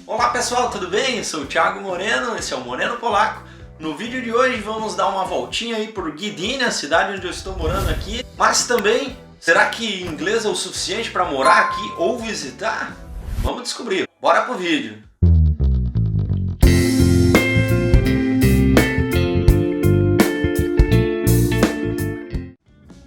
Olá pessoal, tudo bem? Eu sou o Thiago Moreno, esse é o Moreno Polaco. No vídeo de hoje vamos dar uma voltinha aí por Gdynia, a cidade onde eu estou morando aqui. Mas também, será que inglês é o suficiente para morar aqui ou visitar? Vamos descobrir. Bora pro vídeo.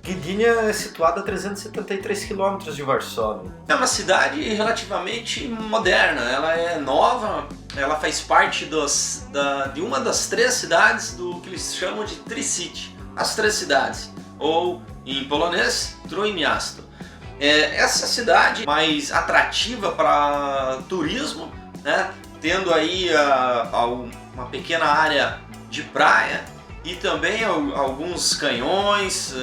Gdynia é situada a 373 km de Varsóvia. É uma cidade relativamente moderna, ela é nova, ela faz parte de uma das três cidades do que eles chamam de Tri-City. As três cidades, ou em polonês, Trójmiasto. Essa cidade mais atrativa para turismo, né? Tendo aí uma pequena área de praia, e também alguns canhões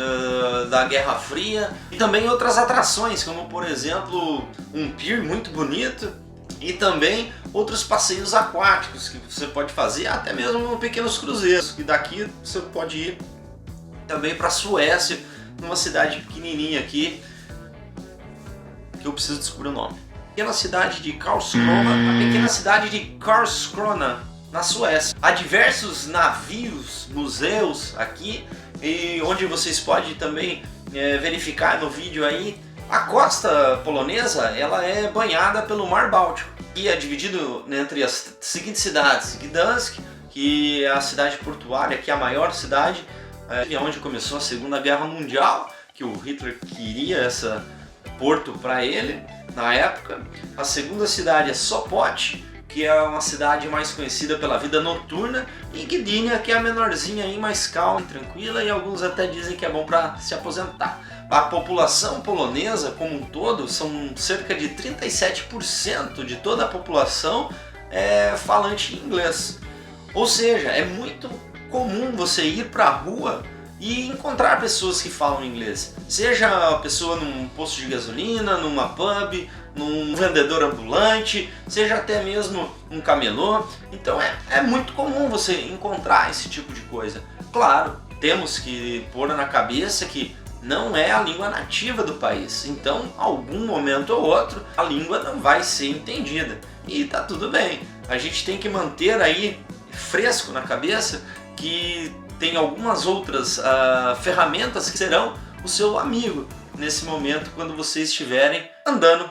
da Guerra Fria e também outras atrações, como por exemplo um pier muito bonito e também outros passeios aquáticos que você pode fazer, até mesmo pequenos cruzeiros, e daqui você pode ir também para a Suécia, numa cidade pequenininha aqui que eu preciso descobrir o nome. A pequena cidade de Karlskrona, na Suécia. Há diversos navios, museus aqui, e onde vocês podem também verificar no vídeo aí. A costa polonesa ela é banhada pelo Mar Báltico e é dividido entre as seguintes cidades: Gdansk, que é a cidade portuária, que é a maior cidade, é onde começou a Segunda Guerra Mundial, que o Hitler queria esse porto para ele na época. A segunda cidade é Sopot, que é uma cidade mais conhecida pela vida noturna, e Gdynia, que é a menorzinha aí, mais calma e tranquila, e alguns até dizem que é bom para se aposentar. A população polonesa como um todo, são cerca de 37% de toda a população falante em inglês. Ou seja, é muito comum você ir para a rua e encontrar pessoas que falam inglês, seja a pessoa num posto de gasolina, numa pub, num vendedor ambulante, seja até mesmo um camelô. Então é muito comum você encontrar esse tipo de coisa. Claro, temos que pôr na cabeça que não é a língua nativa do país, então algum momento ou outro a língua não vai ser entendida, e tá tudo bem. A gente tem que manter aí fresco na cabeça que tem algumas outras ferramentas que serão o seu amigo nesse momento quando vocês estiverem andando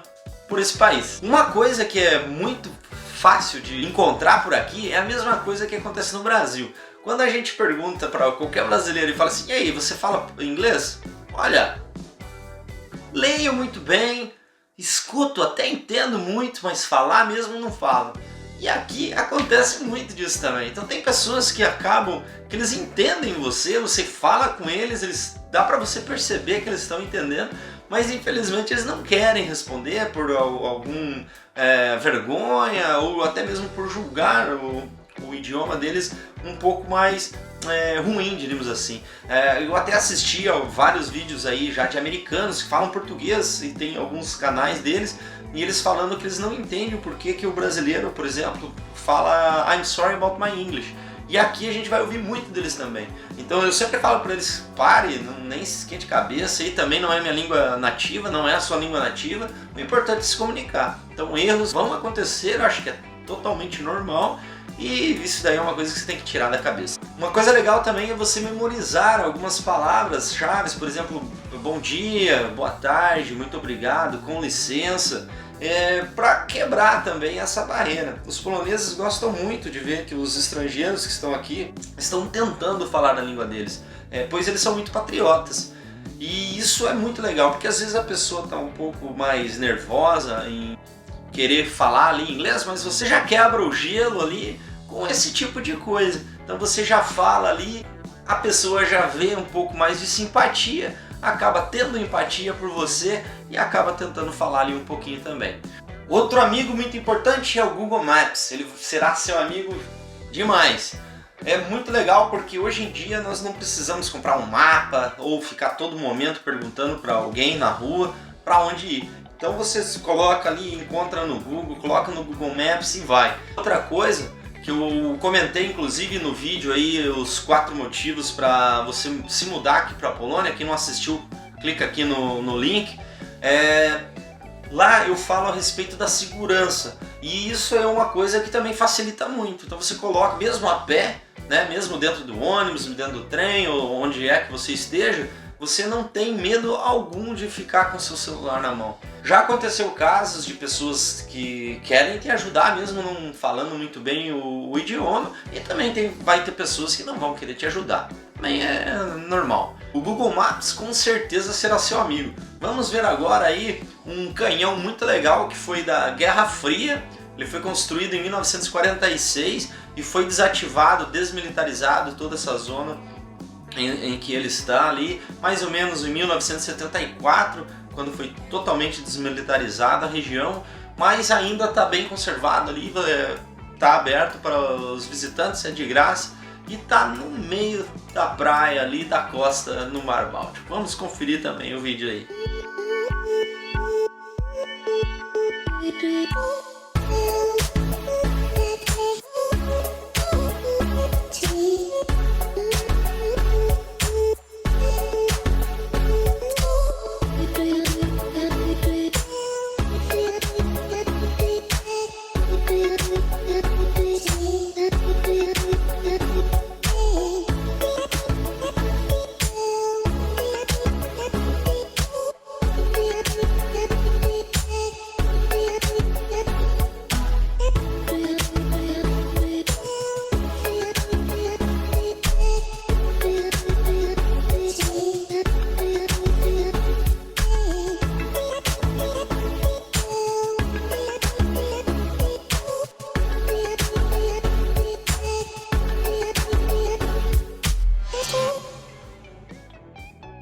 por esse país. Uma coisa que é muito fácil de encontrar por aqui é a mesma coisa que acontece no Brasil. Quando a gente pergunta para qualquer brasileiro e fala assim: e aí, você fala inglês? Olha, leio muito bem, escuto, até entendo muito, mas falar mesmo não falo. E aqui acontece muito disso também. Então tem pessoas que acabam, que eles entendem você fala com eles, dá para você perceber que eles estão entendendo, mas infelizmente eles não querem responder por algum vergonha, ou até mesmo por julgar o idioma deles um pouco mais ruim, diríamos assim. Eu até assisti a vários vídeos aí já de americanos que falam português, e tem alguns canais deles, e eles falando que eles não entendem o porquê que o brasileiro, por exemplo, fala I'm sorry about my English. E aqui a gente vai ouvir muito deles também. Então eu sempre falo para eles: pare, nem se esquente a cabeça, e também não é minha língua nativa, não é a sua língua nativa, o importante é se comunicar. Então erros vão acontecer, eu acho que é totalmente normal, e isso daí é uma coisa que você tem que tirar da cabeça. Uma coisa legal também é você memorizar algumas palavras-chave, por exemplo, bom dia, boa tarde, muito obrigado, com licença, para quebrar também essa barreira. Os poloneses gostam muito de ver que os estrangeiros que estão aqui estão tentando falar a língua deles, pois eles são muito patriotas. E isso é muito legal, porque às vezes a pessoa está um pouco mais nervosa em querer falar ali inglês, mas você já quebra o gelo ali com esse tipo de coisa. Então você já fala ali, a pessoa já vê um pouco mais de simpatia, acaba tendo empatia por você e acaba tentando falar ali um pouquinho também. Outro amigo muito importante é o Google Maps, ele será seu amigo demais. É muito legal porque hoje em dia nós não precisamos comprar um mapa ou ficar todo momento perguntando para alguém na rua para onde ir. Então você coloca ali, encontra no Google, coloca no Google Maps e vai. Outra coisa que eu comentei inclusive no vídeo aí, os 4 motivos para você se mudar aqui para a Polônia. Quem não assistiu, clica aqui no link. Lá eu falo a respeito da segurança. E isso é uma coisa que também facilita muito. Então você coloca, mesmo a pé, né, mesmo dentro do ônibus, dentro do trem, ou onde é que você esteja, você não tem medo algum de ficar com seu celular na mão. Já aconteceu casos de pessoas que querem te ajudar mesmo não falando muito bem o idioma, e também vai ter pessoas que não vão querer te ajudar. Também é normal. O Google Maps com certeza será seu amigo. Vamos ver agora aí um canhão muito legal que foi da Guerra Fria. Ele foi construído em 1946 e foi desativado, desmilitarizado toda essa zona em que ele está ali, mais ou menos em 1974, quando foi totalmente desmilitarizada a região, mas ainda está bem conservado ali, está aberto para os visitantes, é de graça, e está no meio da praia ali, da costa, no Mar Báltico. Vamos conferir também o vídeo aí.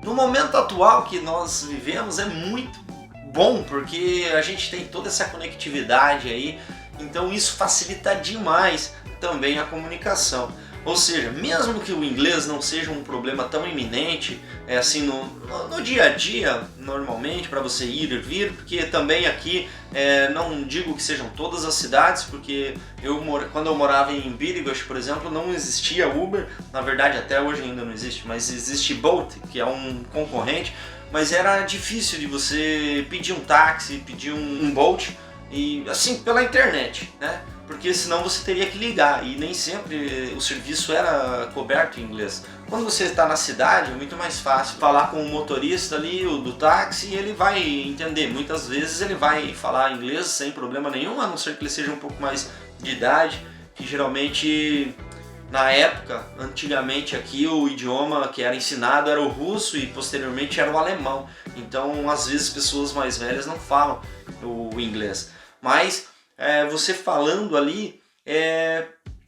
No momento atual que nós vivemos é muito bom, porque a gente tem toda essa conectividade aí, então isso facilita demais também a comunicação. Ou seja, mesmo que o inglês não seja um problema tão iminente, assim no dia a dia, normalmente, para você ir e vir, porque também aqui, não digo que sejam todas as cidades, porque quando eu morava em Bydgoszcz, por exemplo, não existia Uber, na verdade até hoje ainda não existe, mas existe Bolt, que é um concorrente, mas era difícil de você pedir um táxi, pedir um Bolt, e assim, pela internet, né? Porque senão você teria que ligar e nem sempre o serviço era coberto em inglês. Quando você está na cidade é muito mais fácil falar com o motorista ali, o do táxi, e ele vai entender. Muitas vezes ele vai falar inglês sem problema nenhum, a não ser que ele seja um pouco mais de idade, que geralmente na época, antigamente aqui o idioma que era ensinado era o russo e posteriormente era o alemão. Então às vezes pessoas mais velhas não falam o inglês. Mas você falando ali,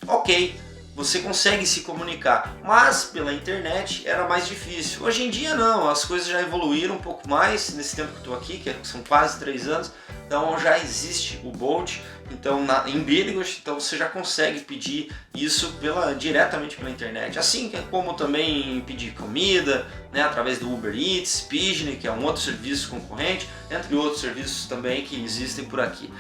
ok, você consegue se comunicar, mas pela internet era mais difícil. Hoje em dia não, as coisas já evoluíram um pouco mais nesse tempo que estou aqui, que são quase 3 anos, então já existe o Bolt, então em Bydgoszcz, então você já consegue pedir isso diretamente pela internet, assim como também pedir comida, né, através do Uber Eats, Pidgin, que é um outro serviço concorrente, entre outros serviços também que existem por aqui.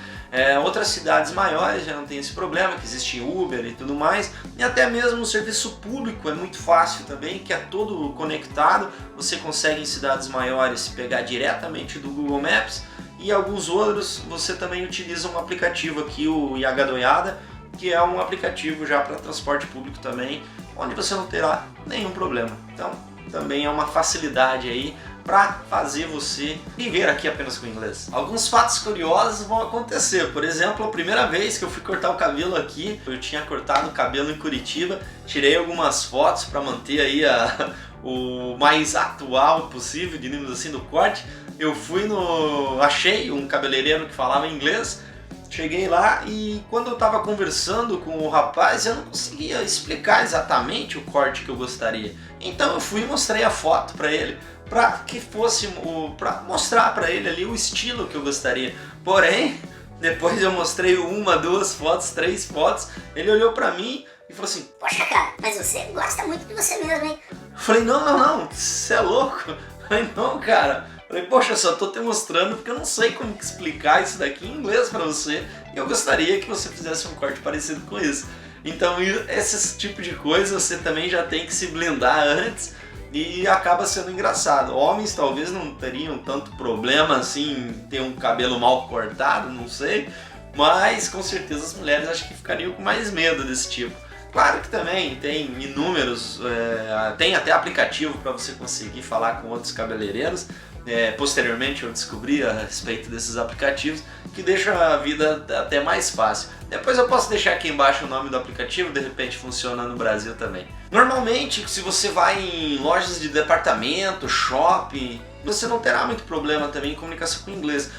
Outras cidades maiores já não tem esse problema, que existe Uber e tudo mais, e até mesmo o serviço público é muito fácil também, que é todo conectado, você consegue em cidades maiores pegar diretamente do Google Maps, e alguns outros você também utiliza um aplicativo aqui, o Yagadoyada, que é um aplicativo já para transporte público também, onde você não terá nenhum problema. Então também é uma facilidade aí para fazer você viver aqui apenas com inglês. Alguns fatos curiosos vão acontecer. Por exemplo, a primeira vez que eu fui cortar o cabelo aqui, eu tinha cortado o cabelo em Curitiba, tirei algumas fotos para manter aí o mais atual possível, digamos assim, do corte. Eu achei um cabeleireiro que falava inglês, cheguei lá e quando eu estava conversando com o rapaz, eu não conseguia explicar exatamente o corte que eu gostaria. Então eu fui e mostrei a foto para ele, para mostrar para ele ali o estilo que eu gostaria. Porém, depois eu mostrei 1, 2 fotos, 3 fotos, ele olhou para mim e falou assim: "Poxa, cara, mas você gosta muito de você mesmo, hein?" Eu falei: não, você é louco? Eu falei: não, cara. Eu falei: poxa, eu só tô te mostrando porque eu não sei como explicar isso daqui em inglês para você, e eu gostaria que você fizesse um corte parecido com isso. Então esse tipo de coisa você também já tem que se blindar antes, e acaba sendo engraçado. Homens talvez não teriam tanto problema assim, ter um cabelo mal cortado, não sei, mas com certeza as mulheres acho que ficariam com mais medo desse tipo. Claro que também tem inúmeros, tem até aplicativo para você conseguir falar com outros cabeleireiros. Posteriormente eu descobri a respeito desses aplicativos que deixam a vida até mais fácil. Depois eu posso deixar aqui embaixo o nome do aplicativo, de repente funciona no Brasil também. Normalmente, se você vai em lojas de departamento, shopping, você não terá muito problema também em comunicação com inglês.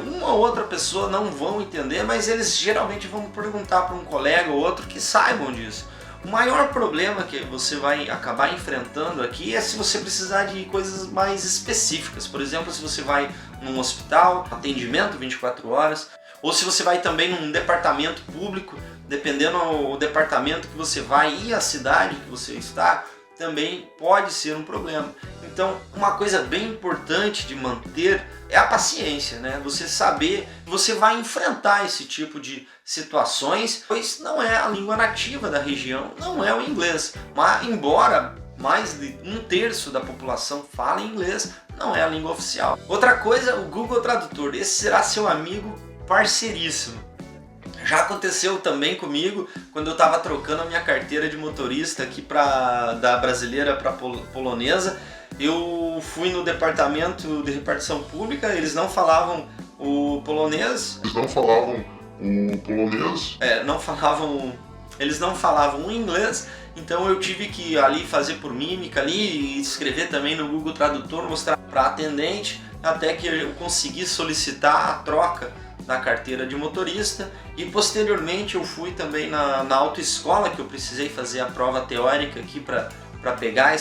Uma ou outra pessoa não vão entender, mas eles geralmente vão perguntar para um colega ou outro que saibam disso. O maior problema que você vai acabar enfrentando aqui é se você precisar de coisas mais específicas. Por exemplo, se você vai num hospital, atendimento 24 horas, ou se você vai também num departamento público, dependendo do departamento que você vai e a cidade que você está, também pode ser um problema. Então, uma coisa bem importante de manter é a paciência, né? Você saber que você vai enfrentar esse tipo de situações, pois não é a língua nativa da região, não é o inglês. Mas, embora mais de 1/3 da população fale inglês, não é a língua oficial. Outra coisa, o Google Tradutor. Esse será seu amigo parceiríssimo. Já aconteceu também comigo quando eu estava trocando a minha carteira de motorista aqui da brasileira para polonesa. Eu fui no departamento de repartição pública, eles não falavam o polonês. Eles não falavam o inglês, então eu tive que ali fazer por mímica ali e escrever também no Google Tradutor, mostrar para atendente, até que eu consegui solicitar a troca da carteira de motorista. E posteriormente eu fui também na autoescola, que eu precisei fazer a prova teórica aqui para pegar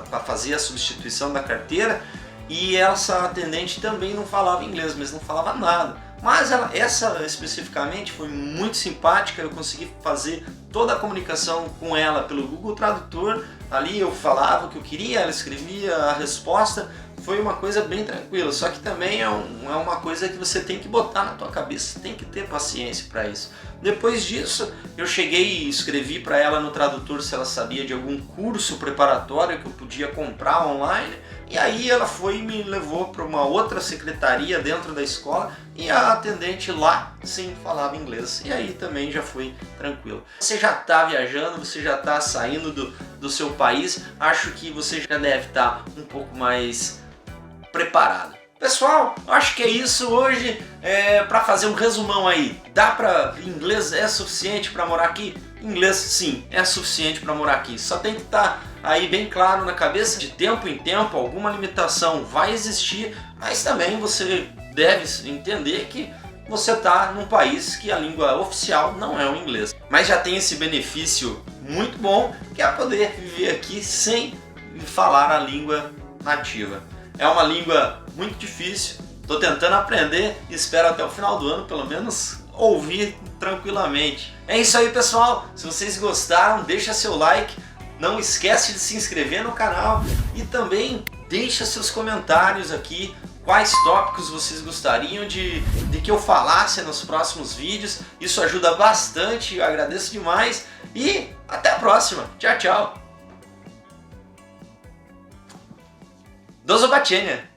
para fazer a substituição da carteira, e essa atendente também não falava inglês, mas não falava nada. Mas essa especificamente foi muito simpática, eu consegui fazer toda a comunicação com ela pelo Google Tradutor. Ali eu falava o que eu queria, ela escrevia a resposta. Foi uma coisa bem tranquila, só que também é uma coisa que você tem que botar na tua cabeça, tem que ter paciência para isso. Depois disso, eu cheguei e escrevi para ela no tradutor se ela sabia de algum curso preparatório que eu podia comprar online, e aí ela foi e me levou para uma outra secretaria dentro da escola, e a atendente lá sim falava inglês, e aí também já foi tranquilo. Você já está viajando, você já está saindo do seu país, acho que você já deve estar um pouco mais preparado. Pessoal, acho que é isso hoje. Para fazer um resumão aí, inglês é suficiente para morar aqui? Inglês sim, é suficiente para morar aqui. Só tem que estar aí bem claro na cabeça, de tempo em tempo alguma limitação vai existir, mas também você deve entender que você está num país que a língua oficial não é o inglês. Mas já tem esse benefício muito bom, que é poder viver aqui sem falar a língua nativa. É uma língua muito difícil, estou tentando aprender e espero até o final do ano pelo menos ouvir tranquilamente. É isso aí, pessoal, se vocês gostaram, deixa seu like, não esquece de se inscrever no canal e também deixa seus comentários aqui, quais tópicos vocês gostariam de que eu falasse nos próximos vídeos. Isso ajuda bastante, eu agradeço demais e até a próxima. Tchau, tchau! Do zobaczenia!